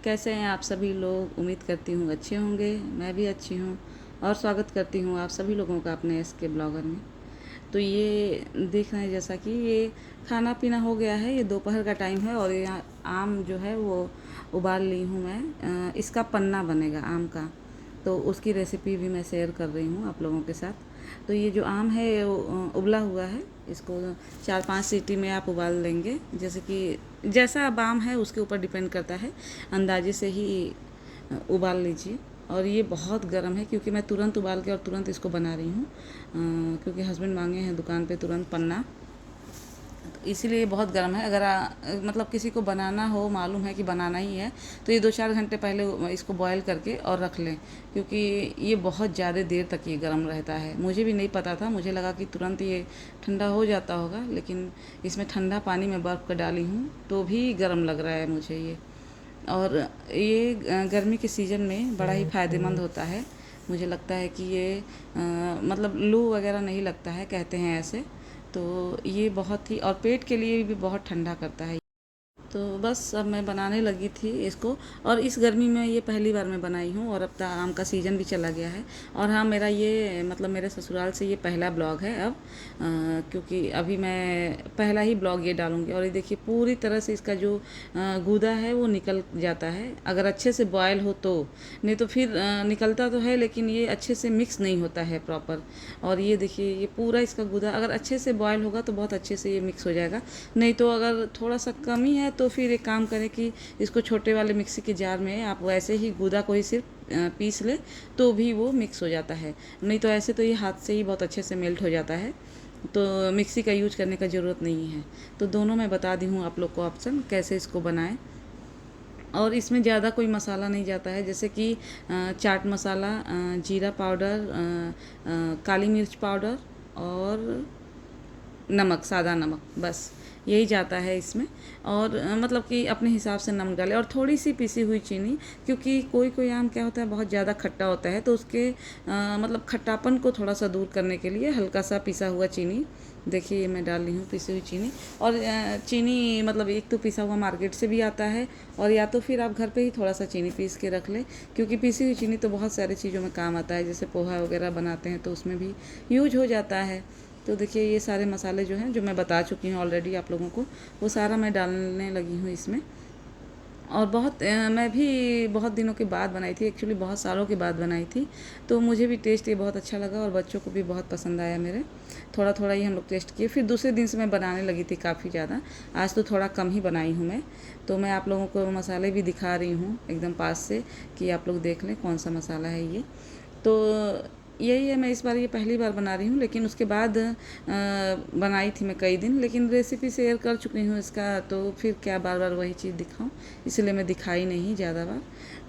कैसे हैं आप सभी लोग। उम्मीद करती हूँ अच्छे होंगे। मैं भी अच्छी हूँ और स्वागत करती हूँ आप सभी लोगों का अपने एस के ब्लॉगर में। तो ये देख रहे हैं जैसा कि ये खाना पीना हो गया है। ये दोपहर का टाइम है और यहाँ आम जो है वो उबाल ली हूँ मैं। इसका पन्ना बनेगा आम का, तो उसकी रेसिपी भी मैं शेयर कर रही हूँ आप लोगों के साथ। तो ये जो आम है वो उबला हुआ है। इसको 4-5 सीटी में आप उबाल लेंगे। जैसे कि जैसा अब आम है उसके ऊपर डिपेंड करता है, अंदाजे से ही उबाल लीजिए। और ये बहुत गर्म है क्योंकि मैं तुरंत उबाल के और तुरंत इसको बना रही हूँ, क्योंकि हस्बैंड मांगे हैं दुकान पे तुरंत पन्ना, तो इसीलिए बहुत गर्म है। अगर मतलब किसी को बनाना हो, मालूम है कि बनाना ही है, तो ये 2-4 घंटे पहले इसको बॉयल करके और रख लें, क्योंकि ये बहुत ज़्यादा देर तक ये गर्म रहता है। मुझे भी नहीं पता था, मुझे लगा कि तुरंत ये ठंडा हो जाता होगा, लेकिन इसमें ठंडा पानी में बर्फ़ कर डाली हूँ तो भी गर्म लग रहा है मुझे ये। और ये गर्मी के सीज़न में बड़ा ही फ़ायदेमंद होता है। मुझे लगता है कि ये मतलब लू वगैरह नहीं लगता है, कहते हैं ऐसे। तो ये बहुत ही, और पेट के लिए भी बहुत ठंडा करता है। तो बस अब मैं बनाने लगी थी इसको, और इस गर्मी में ये पहली बार मैं बनाई हूँ। और अब तो आम का सीज़न भी चला गया है। और हाँ, मेरा ये मतलब मेरे ससुराल से ये पहला ब्लॉग है अब, क्योंकि अभी मैं पहला ही ब्लॉग ये डालूँगी। और ये देखिए पूरी तरह से इसका जो गूदा है वो निकल जाता है, अगर अच्छे से बॉयल हो तो। नहीं तो फिर निकलता तो है लेकिन ये अच्छे से मिक्स नहीं होता है प्रॉपर। और ये देखिए ये पूरा इसका गूदा अगर अच्छे से बॉयल होगा तो बहुत अच्छे से ये मिक्स हो जाएगा। नहीं तो अगर थोड़ा सा कमी है तो फिर एक काम करें कि इसको छोटे वाले मिक्सी के जार में आप वैसे ही गूदा को ही सिर्फ पीस ले, तो भी वो मिक्स हो जाता है। नहीं तो ऐसे तो ये हाथ से ही बहुत अच्छे से मेल्ट हो जाता है, तो मिक्सी का यूज करने का ज़रूरत नहीं है। तो दोनों मैं बता दी हूँ आप लोग को ऑप्शन कैसे इसको बनाएं। और इसमें ज़्यादा कोई मसाला नहीं जाता है, जैसे कि चाट मसाला, जीरा पाउडर, काली मिर्च पाउडर और नमक, सादा नमक, बस यही जाता है इसमें। और मतलब कि अपने हिसाब से नमक डालें और थोड़ी सी पिसी हुई चीनी, क्योंकि कोई कोई आम क्या होता है बहुत ज़्यादा खट्टा होता है, तो उसके मतलब खट्टापन को थोड़ा सा दूर करने के लिए हल्का सा पिसा हुआ चीनी, देखिए मैं डाल रही हूँ पिसी हुई चीनी। और चीनी मतलब एक तो पिसा हुआ मार्केट से भी आता है, और या तो फिर आप घर पे ही थोड़ा सा चीनी पीस के रख लें, क्योंकि पिसी हुई चीनी तो बहुत सारी चीज़ों में काम आता है, जैसे पोहा वगैरह बनाते हैं तो उसमें भी यूज हो जाता है। तो देखिए ये सारे मसाले जो हैं, जो मैं बता चुकी हूँ ऑलरेडी आप लोगों को, वो सारा मैं डालने लगी हूँ इसमें। और बहुत मैं भी बहुत दिनों के बाद बनाई थी, एक्चुअली बहुत सालों के बाद बनाई थी, तो मुझे भी टेस्ट ये बहुत अच्छा लगा और बच्चों को भी बहुत पसंद आया मेरे। थोड़ा थोड़ा ही हम लोग टेस्ट किए, फिर दूसरे दिन से मैं बनाने लगी थी काफ़ी ज़्यादा। आज तो थोड़ा कम ही बनाई हूँ मैं। तो मैं आप लोगों को मसाले भी दिखा रही हूँ एकदम पास से, कि आप लोग देख लें कौन सा मसाला है ये। तो यही है, मैं इस बार ये पहली बार बना रही हूँ, लेकिन उसके बाद बनाई थी मैं कई दिन, लेकिन रेसिपी शेयर कर चुकी हूँ इसका, तो फिर क्या बार बार वही चीज़ दिखाऊँ, इसलिए मैं दिखाई नहीं ज़्यादा बार।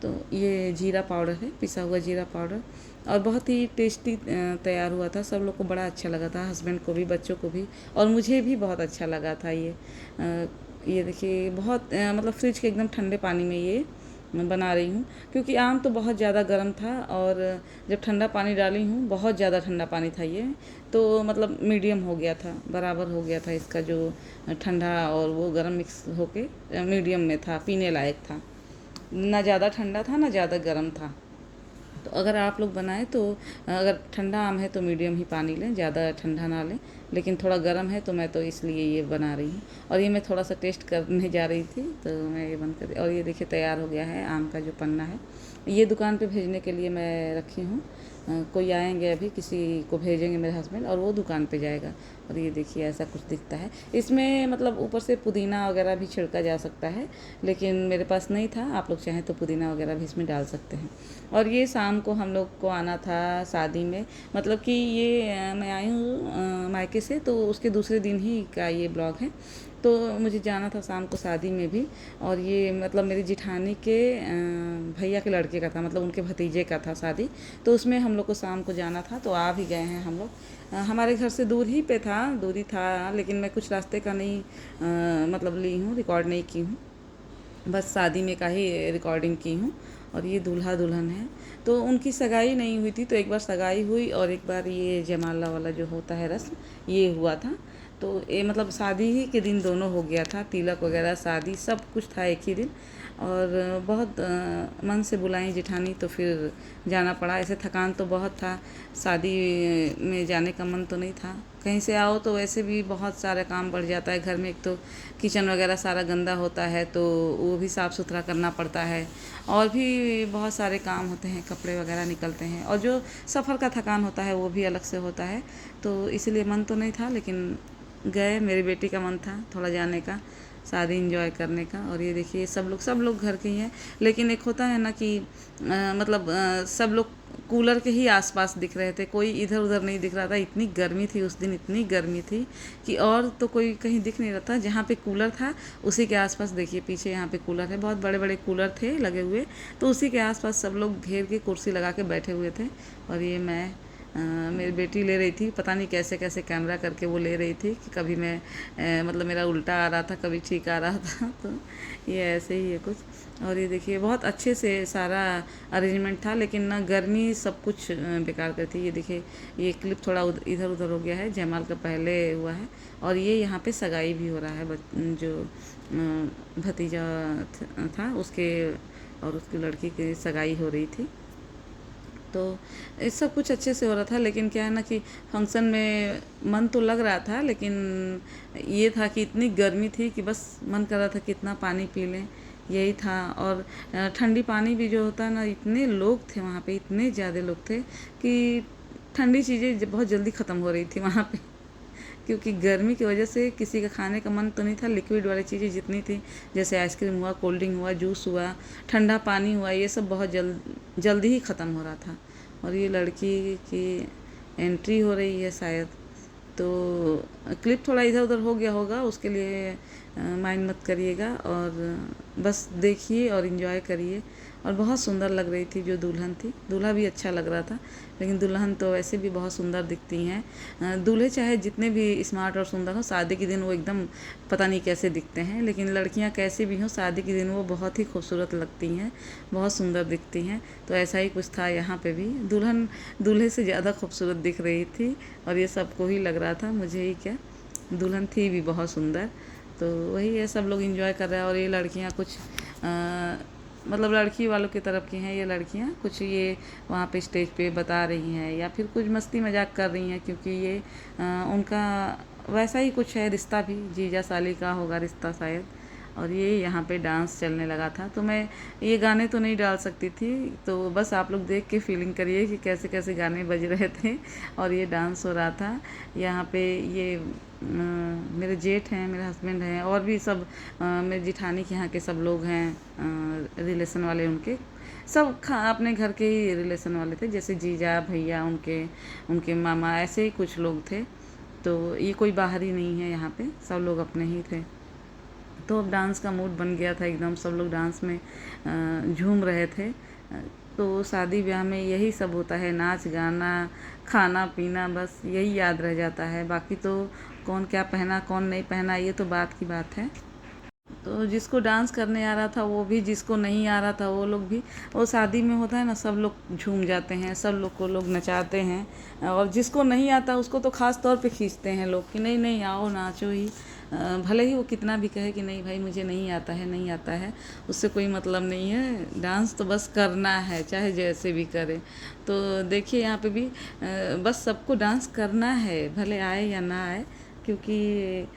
तो ये जीरा पाउडर है, पिसा हुआ जीरा पाउडर, और बहुत ही टेस्टी तैयार हुआ था। सब लोग को बड़ा अच्छा लगा था, हस्बैंड को भी, बच्चों को भी, और मुझे भी बहुत अच्छा लगा था ये देखिए बहुत मतलब फ्रिज के एकदम ठंडे पानी में ये बना रही हूँ, क्योंकि आम तो बहुत ज़्यादा गर्म था, और जब ठंडा पानी डाली हूँ बहुत ज़्यादा ठंडा पानी था ये, तो मतलब मीडियम हो गया था, बराबर हो गया था इसका जो ठंडा और वो गर्म मिक्स होके मीडियम में था, पीने लायक था। ना ज़्यादा ठंडा था ना ज़्यादा गर्म था। तो अगर आप लोग बनाएं तो अगर ठंडा आम है तो मीडियम ही पानी लें, ज़्यादा ठंडा ना लें। लेकिन थोड़ा गर्म है तो मैं तो इसलिए ये बना रही हूँ। और ये मैं थोड़ा सा टेस्ट करने जा रही थी, तो मैं ये बंद कर, और ये देखिए तैयार हो गया है आम का जो पन्ना है। ये दुकान पे भेजने के लिए मैं रखी हूँ। कोई आएंगे अभी, किसी को भेजेंगे मेरे हस्बैंड, और वो दुकान पे जाएगा। और ये देखिए ऐसा कुछ दिखता है। इसमें मतलब ऊपर से पुदीना वगैरह भी छिड़का जा सकता है, लेकिन मेरे पास नहीं था। आप लोग चाहें तो पुदीना वगैरह भी इसमें डाल सकते हैं। और ये शाम को हम लोग को आना था शादी में, मतलब कि ये मैं आई हूँ मायके से, तो उसके दूसरे दिन ही का ये ब्लॉग है। तो मुझे जाना था शाम को शादी में भी, और ये मतलब मेरी जिठानी के भैया के लड़के का था, मतलब उनके भतीजे का था शादी, तो उसमें हम लोग को शाम को जाना था, तो आ भी गए हैं हम लोग। हमारे घर से दूर ही पे था, दूरी था, लेकिन मैं कुछ रास्ते का नहीं मतलब ली हूँ, रिकॉर्ड नहीं की हूँ, बस शादी में का ही रिकॉर्डिंग की हूँ। और ये दूल्हा दुल्हन है, तो उनकी सगाई नहीं हुई थी, तो एक बार सगाई हुई और एक बार ये जयमाला वाला जो होता है रस्म, ये हुआ था। तो ये मतलब शादी ही के दिन दोनों हो गया था, तिलक वगैरह शादी सब कुछ था एक ही दिन। और बहुत मन से बुलाई जेठानी तो फिर जाना पड़ा। ऐसे थकान तो बहुत था, शादी में जाने का मन तो नहीं था। कहीं से आओ तो वैसे भी बहुत सारा काम बढ़ जाता है घर में। एक तो किचन वगैरह सारा गंदा होता है तो वो भी साफ़ सुथरा करना पड़ता है, और भी बहुत सारे काम होते हैं, कपड़े वगैरह निकलते हैं, और जो सफ़र का थकान होता है वो भी अलग से होता है। तो इसलिए मन तो नहीं था, लेकिन गए। मेरी बेटी का मन था थोड़ा जाने का, शादी एंजॉय करने का। और ये देखिए सब लोग घर के ही हैं, लेकिन एक होता है ना कि मतलब सब लोग कूलर के ही आसपास दिख रहे थे, कोई इधर उधर नहीं दिख रहा था। इतनी गर्मी थी उस दिन, इतनी गर्मी थी कि और तो कोई कहीं दिख नहीं रहा था। जहाँ पे कूलर था उसी के आसपास देखिए, पीछे यहाँ पे कूलर है, बहुत बड़े बड़े कूलर थे लगे हुए, तो उसी के आसपास सब लोग घेर के कुर्सी लगा के बैठे हुए थे। और ये मैं मेरी बेटी ले रही थी, पता नहीं कैसे कैसे कैमरा करके वो ले रही थी कि कभी मैं मतलब मेरा उल्टा आ रहा था, कभी ठीक आ रहा था। तो ये ऐसे ही है कुछ। और ये देखिए बहुत अच्छे से सारा अरेंजमेंट था, लेकिन ना गर्मी सब कुछ बेकार कर थी। ये देखिए ये क्लिप थोड़ा इधर उधर हो गया है, जयमाल का पहले हुआ है। और ये यहाँ पे सगाई भी हो रहा है, जो भतीजा था उसके और उसकी लड़की की सगाई हो रही थी। तो ये सब कुछ अच्छे से हो रहा था, लेकिन क्या है ना कि फंक्शन में मन तो लग रहा था, लेकिन ये था कि इतनी गर्मी थी कि बस मन कर रहा था कि इतना पानी पी लें, यही था। और ठंडी पानी भी जो होता है ना, इतने लोग थे वहाँ पे, इतने ज़्यादा लोग थे कि ठंडी चीज़ें बहुत जल्दी ख़त्म हो रही थी वहाँ पे, क्योंकि गर्मी की वजह से किसी का खाने का मन तो नहीं था। लिक्विड वाली चीज़ें जितनी थी, जैसे आइसक्रीम हुआ, कोल्ड ड्रिंक हुआ, जूस हुआ, ठंडा पानी हुआ, ये सब बहुत जल्दी ही ख़त्म हो रहा था। और ये लड़की की एंट्री हो रही है शायद, तो क्लिप थोड़ा इधर उधर हो गया होगा, उसके लिए माइंड मत करिएगा, और बस देखिए और इन्जॉय करिए। और बहुत सुंदर लग रही थी जो दुल्हन थी, दूल्हा भी अच्छा लग रहा था, लेकिन दुल्हन तो वैसे भी बहुत सुंदर दिखती हैं। दूल्हे चाहे जितने भी स्मार्ट और सुंदर हो, शादी के दिन वो एकदम पता नहीं कैसे दिखते हैं, लेकिन लड़कियां कैसे भी हों, शादी के दिन वो बहुत ही खूबसूरत लगती हैं, बहुत सुंदर दिखती हैं। तो ऐसा ही कुछ था यहाँ पे भी, दुल्हन दूल्हे से ज़्यादा खूबसूरत दिख रही थी, और ये सबको ही लग रहा था, मुझे ही क्या, दुल्हन थी भी बहुत सुंदर। तो वही है, सब लोग एंजॉय कर रहे हैं। और ये लड़कियाँ कुछ मतलब लड़की वालों की तरफ की हैं ये लड़कियां, कुछ ये वहाँ पे स्टेज पे बता रही हैं, या फिर कुछ मस्ती मजाक कर रही हैं, क्योंकि ये उनका वैसा ही कुछ है रिश्ता भी, जीजा साली का होगा रिश्ता शायद। और ये यहाँ पे डांस चलने लगा था, तो मैं ये गाने तो नहीं डाल सकती थी, तो बस आप लोग देख के फीलिंग करिए कि कैसे कैसे गाने बज रहे थे और ये डांस हो रहा था। यहाँ पे ये मेरे जेठ हैं, मेरे हस्बैंड हैं, और भी सब मेरे जिठानी के यहाँ के सब लोग हैं, रिलेशन वाले उनके, सब अपने घर के ही रिलेशन वाले थे, जैसे जीजा भैया उनके उनके मामा, ऐसे ही कुछ लोग थे। तो ये कोई बाहरी नहीं है, यहाँ पे सब लोग अपने ही थे। तो अब डांस का मूड बन गया था एकदम, सब लोग डांस में झूम रहे थे। तो शादी ब्याह में यही सब होता है, नाच गाना खाना पीना, बस यही याद रह जाता है। बाकी तो कौन क्या पहना कौन नहीं पहना ये तो बात की बात है। तो जिसको डांस करने आ रहा था वो भी, जिसको नहीं आ रहा था वो लोग भी, वो शादी में होता है ना, सब लोग झूम जाते हैं, सब लोग को लोग नचाते हैं। और जिसको नहीं आता उसको तो ख़ास तौर पे खींचते हैं लोग कि नहीं नहीं आओ नाचो ही। भले ही वो कितना भी कहे कि नहीं भाई मुझे नहीं आता है, नहीं आता है, उससे कोई मतलब नहीं है, डांस तो बस करना है चाहे जैसे भी करे। तो देखिए यहाँ पे भी बस सबको डांस करना है, भले आए या ना आए, क्योंकि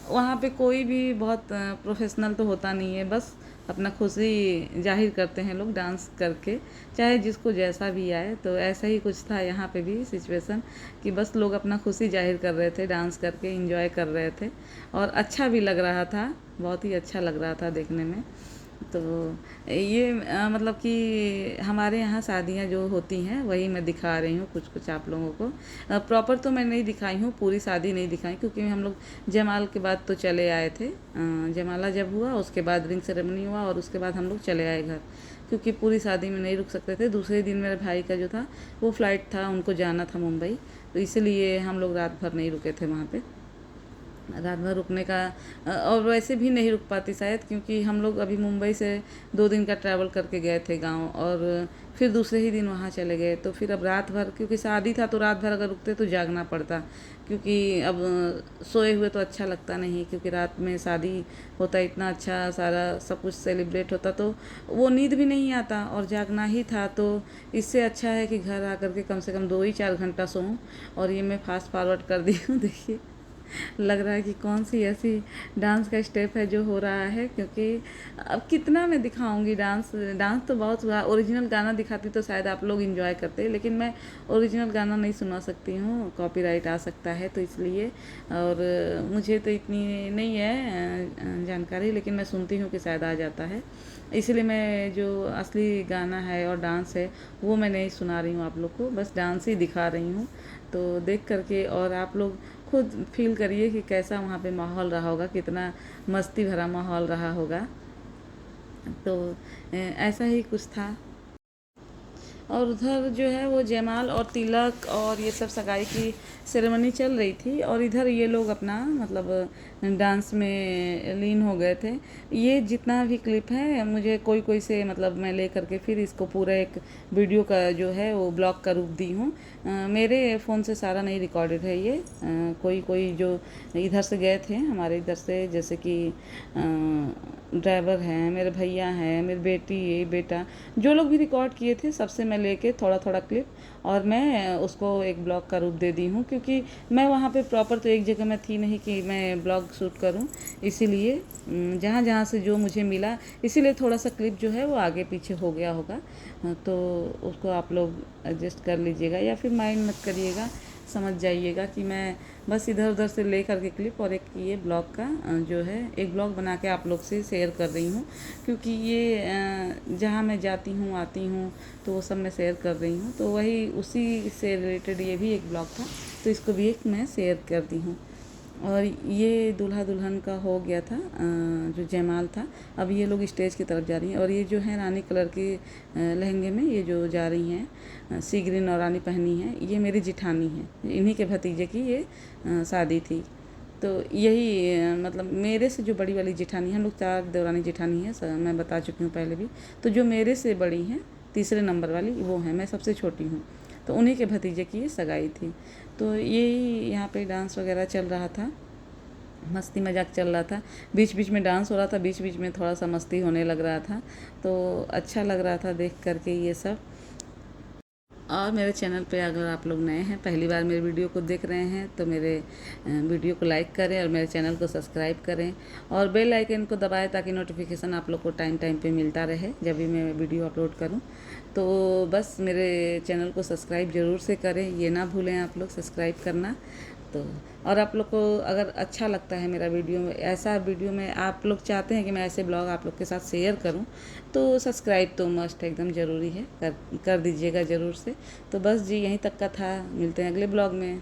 वहाँ पे कोई भी बहुत प्रोफेशनल तो होता नहीं है, बस अपना खुशी जाहिर करते हैं लोग डांस करके, चाहे जिसको जैसा भी आए। तो ऐसा ही कुछ था यहाँ पे भी सिचुएशन, कि बस लोग अपना खुशी जाहिर कर रहे थे, डांस करके एंजॉय कर रहे थे, और अच्छा भी लग रहा था, बहुत ही अच्छा लग रहा था देखने में। तो ये मतलब कि हमारे यहाँ शादियाँ जो होती हैं वही मैं दिखा रही हूँ कुछ कुछ आप लोगों को। प्रॉपर तो मैं नहीं दिखाई हूँ, पूरी शादी नहीं दिखाई, क्योंकि हम लोग जयमाल के बाद तो चले आए थे। जयमाला जब हुआ उसके बाद रिंग सेरेमनी हुआ, और उसके बाद हम लोग चले आए घर, क्योंकि पूरी शादी में नहीं रुक सकते थे। दूसरे दिन मेरे भाई का जो था वो फ्लाइट था, उनको जाना था मुंबई, तो इसलिए हम लोग रात भर नहीं रुके थे वहाँ पर। रात भर रुकने का और वैसे भी नहीं रुक पाती शायद, क्योंकि हम लोग अभी मुंबई से 2 दिन का ट्रैवल करके गए थे गांव, और फिर दूसरे ही दिन वहाँ चले गए। तो फिर अब रात भर, क्योंकि शादी था तो रात भर अगर रुकते तो जागना पड़ता, क्योंकि अब सोए हुए तो अच्छा लगता नहीं, क्योंकि रात में शादी होता, इतना अच्छा सारा सब कुछ सेलिब्रेट होता, तो वो नींद भी नहीं आता और जागना ही था। तो इससे अच्छा है कि घर आकर के कम से कम 2 ही 4 घंटा सोऊं। और ये मैं फास्ट फॉरवर्ड कर दी हूँ देखिए, लग रहा है कि कौन सी ऐसी डांस का स्टेप है जो हो रहा है, क्योंकि अब कितना मैं दिखाऊंगी डांस। डांस तो बहुत हुआ, ओरिजिनल गाना दिखाती तो शायद आप लोग एंजॉय करते, लेकिन मैं ओरिजिनल गाना नहीं सुना सकती हूँ, कॉपीराइट आ सकता है, तो इसलिए। और मुझे तो इतनी नहीं है जानकारी, लेकिन मैं सुनती हूँ कि शायद आ जाता है, इसलिए मैं जो असली गाना है और डांस है वो मैं नहीं सुना रही हूँ आप लोग को, बस डांस ही दिखा रही हूँ। तो देख करके और आप लोग खुद फील करिए कि कैसा वहाँ पे माहौल रहा होगा, कितना मस्ती भरा माहौल रहा होगा। तो ऐसा ही कुछ था। और उधर जो है वो जयमाल और तिलक और ये सब सगाई की सेरेमनी चल रही थी, और इधर ये लोग अपना मतलब डांस में लीन हो गए थे। ये जितना भी क्लिप है मुझे कोई कोई से मतलब मैं ले करके फिर इसको पूरा एक वीडियो का जो है वो ब्लॉग का रूप दी हूँ। मेरे फ़ोन से सारा नहीं रिकॉर्डेड है ये, कोई कोई जो इधर से गए थे हमारे इधर से, जैसे कि ड्राइवर हैं, मेरे भैया हैं, मेरी बेटी बेटा, जो लोग भी रिकॉर्ड किए थे सबसे मैं लेके थोड़ा थोड़ा क्लिप और मैं उसको एक ब्लॉग का रूप दे दी हूँ, क्योंकि मैं वहाँ पे प्रॉपर तो एक जगह में थी नहीं कि मैं ब्लॉग शूट करूँ, इसीलिए जहाँ जहाँ से जो मुझे मिला, इसीलिए थोड़ा सा क्लिप जो है वो आगे पीछे हो गया होगा। तो उसको आप लोग एडजस्ट कर लीजिएगा या फिर माइंड मत करिएगा, समझ जाइएगा कि मैं बस इधर उधर से ले करके क्लिप और एक ये ब्लॉग का जो है एक ब्लॉग बना के आप लोग से शेयर कर रही हूँ, क्योंकि ये जहाँ मैं जाती हूँ आती हूँ तो वो सब मैं शेयर कर रही हूँ, तो वही उसी से रिलेटेड ये भी एक ब्लॉग था, तो इसको भी एक मैं शेयर कर दी हूँ। और ये दूल्हा दुल्हन का हो गया था जो जयमाल था। अब ये लोग स्टेज की तरफ जा रही हैं, और ये जो है रानी कलर के लहंगे में ये जो जा रही हैं, सी ग्रीन और रानी पहनी है, ये मेरी जिठानी है, इन्हीं के भतीजे की ये शादी थी। तो यही मतलब मेरे से जो बड़ी वाली जिठानी, हम लोग 4 देवरानी जिठानी है, मैं बता चुकी हूँ पहले भी, तो जो मेरे से बड़ी हैं तीसरे नंबर वाली वो है, मैं सबसे छोटी हूँ, तो उन्हीं के भतीजे की ये सगाई थी। तो यही यहाँ पे डांस वगैरह चल रहा था, मस्ती मजाक चल रहा था, बीच बीच में डांस हो रहा था, बीच बीच में थोड़ा सा मस्ती होने लग रहा था, तो अच्छा लग रहा था देख करके ये सब। और मेरे चैनल पे अगर आप लोग नए हैं, पहली बार मेरे वीडियो को देख रहे हैं, तो मेरे वीडियो को लाइक करें और मेरे चैनल को सब्सक्राइब करें और बेल आइकन को दबाएं, ताकि नोटिफिकेशन आप लोग को टाइम टाइम पे मिलता रहे जब भी मैं वीडियो अपलोड करूं। तो बस मेरे चैनल को सब्सक्राइब ज़रूर से करें, ये ना भूलें आप लोग सब्सक्राइब करना। तो और आप लोग को अगर अच्छा लगता है मेरा वीडियो, ऐसा वीडियो में आप लोग चाहते हैं कि मैं ऐसे ब्लॉग आप लोग के साथ शेयर करूं, तो सब्सक्राइब तो मस्ट एकदम ज़रूरी है, कर दीजिएगा ज़रूर से। तो बस जी यहीं तक का था, मिलते हैं अगले ब्लॉग में।